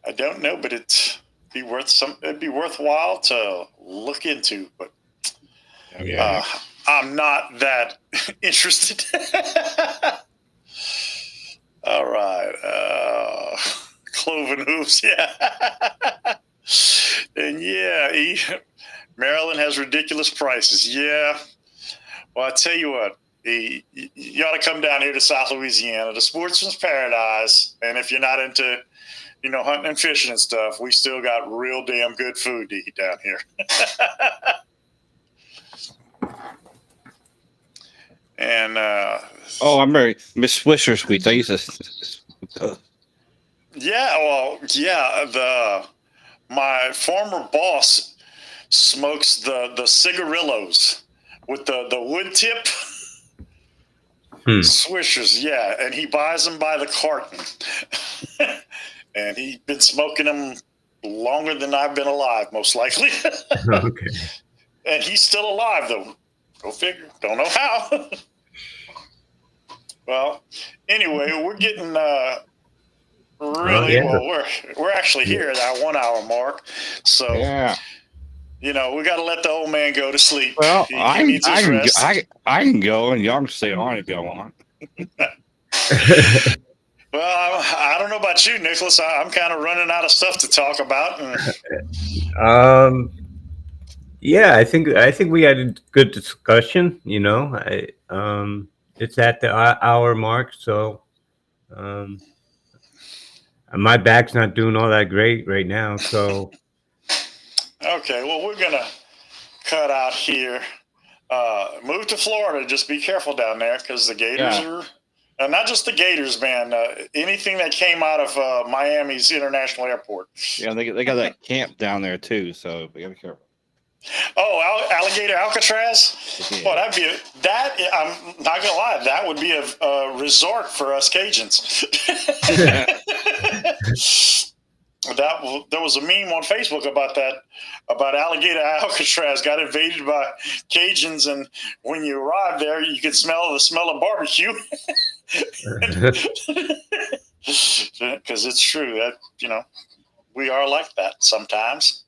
I don't know, but it'd be worthwhile to look into, but I'm not that interested. All right. Cloven hooves, yeah. And Maryland has ridiculous prices. Yeah. Well, I tell you what, you ought to come down here to South Louisiana, the sportsman's paradise. And if you're not into, hunting and fishing and stuff, we still got real damn good food to eat down here. And I remember Miss Swisher sweets. I used to. My former boss smokes the cigarillos with the wood tip. Swishers, yeah, and he buys them by the carton. And he's been smoking them longer than I've been alive, most likely. Okay. And he's still alive, though. Go figure. Don't know how. Well, anyway, we're getting we're actually here at our 1 hour mark. So we got to let the old man go to sleep. Well, He I needs his rest. can go, and y'all can stay on and go on. Well, I don't know about you, Nicholas. I'm kind of running out of stuff to talk about. I think we had a good discussion. It's at the hour mark, so my back's not doing all that great right now. So Okay, well, we're gonna cut out here. Move to Florida. Just be careful down there because the Gators are. Not just the Gators, man. Anything that came out of Miami's International Airport. Yeah, they got that camp down there too, so we gotta be careful. Oh, Alligator Alcatraz? Yeah. Well, I'm not gonna lie, that would be a resort for us Cajuns. There was a meme on Facebook about that, about Alligator Alcatraz got invaded by Cajuns, and when you arrive there, you can smell the smell of barbecue. Because it's true that we are like that sometimes.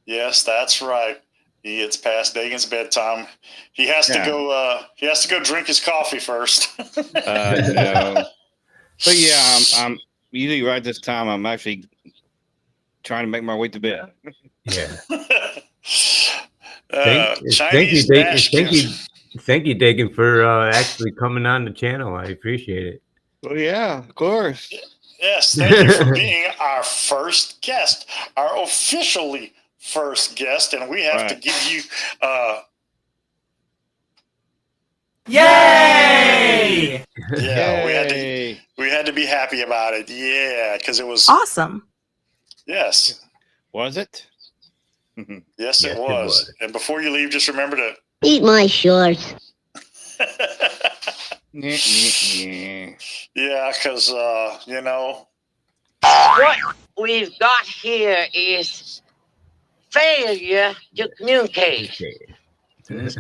Yes, that's right. It's past Dagan's bedtime. He has to go. He has to go drink his coffee first. No. But yeah, I'm usually right this time. I'm actually trying to make my way to bed. Yeah. Chinese Thank you, Dagan, for actually coming on the channel. I appreciate it. Oh yeah, of course. Yes, thank you for being our first guest, our officially first guest, and we have to give you. Yay! Yeah, we had to be happy about it. Yeah, because it was Awesome. Yes. Was it? Yes, it was. And before you leave, just remember to eat my shorts. Yeah, because What we've got here is failure to communicate.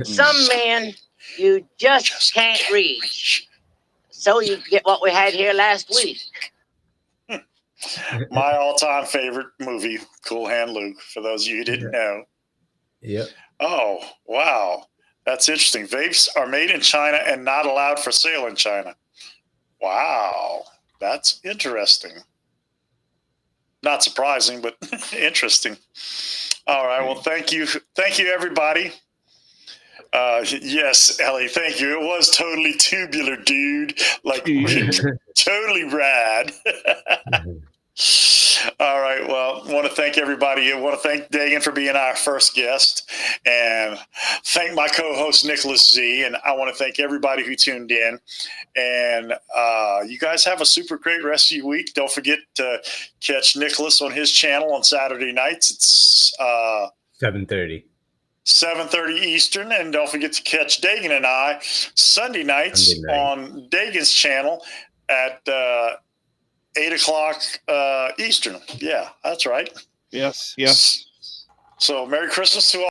Some men you just can't reach. So you get what we had here last week. my all-time favorite movie, Cool Hand Luke, for those of you who didn't know. Yep. Oh, wow. That's interesting. Vapes are made in China and not allowed for sale in China. Wow. That's interesting. Not surprising, but interesting. All right. Well, thank you. Thank you, everybody. Yes, Ellie, thank you. It was totally tubular, dude. Like, totally rad. All right. Well, I want to thank everybody. I want to thank Dagan for being our first guest, and thank my co-host Nicholas Z. And I want to thank everybody who tuned in. And you guys have a super great rest of your week. Don't forget to catch Nicholas on his channel on Saturday nights. It's 7:30. 7:30 Eastern, and don't forget to catch Dagan and I Sunday nights on Dagan's channel at 8 o'clock Eastern. Yeah, that's right. Yes. So Merry Christmas to all.